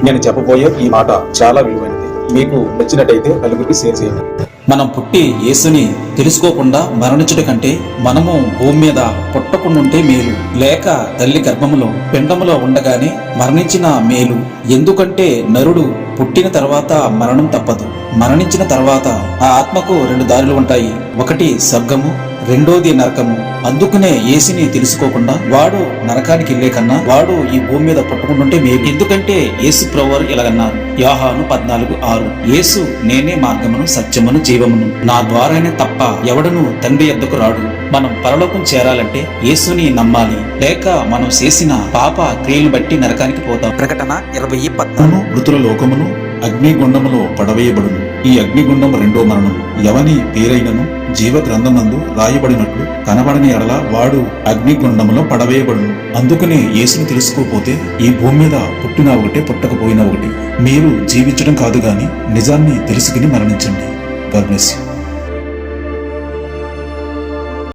నేను చెప్పబోయే ఈ మాట చాలా విలువైనది. మీకు నచ్చినట్టయితే నలుగురికి షేర్ చేయండి. మనం పుట్టి యేసుని తెలుసుకోకుండా మరణించుట కంటే మనము భూమి మీద పుట్టకుండుంటే మేలు, లేక తల్లి గర్భములో పిండములో ఉండగానే మరణించిన మేలు. ఎందుకంటే నరుడు పుట్టిన తర్వాత మరణం తప్పదు. మరణించిన తర్వాత ఆ ఆత్మకు రెండు దారులు ఉంటాయి. ఒకటి స్వర్గము, రెండోది నరకము. అందుకనే యేసుని తెలుసుకోకుండా వాడు నరకానికి వెళ్లే కన్నా వాడు ఈ భూమి మీద పుట్టకుంటుంటే మేలు. ఎందుకంటే యేసు ప్రభువారు ఇలాగన్నారు, యోహాను 14:6, యేసు నేనే మార్గమును సత్యమును జీవమును, నా ద్వారానే తప్ప ఎవడను తండ్రి యొద్దకు రాడు. మనం పరలోకం చేరాలంటే యేసుని నమ్మాలి, లేక మనం చేసిన పాప క్రియలను బట్టి నరకానికి పోతాం. ప్రకటన 20:14. మృతుల లోకమును అగ్నిగుండములో పడవేయబడును. ఈ అగ్నిగుండం రెండో మరణం. ఎవని పేరైనను జీవ గ్రంథమందు రాయబడినట్లు కనబడని ఎడల వాడు అగ్నిగుండములో పడవేయబడును. అందుకనే యేసుని తెలుసుకోపోతే ఈ భూమి మీద పుట్టినా ఒకటే, పుట్టకపోయినా ఒకటి. మీరు జీవించడం కాదు గాని నిజాన్ని తెలుసుకుని మరణించండి. God bless you.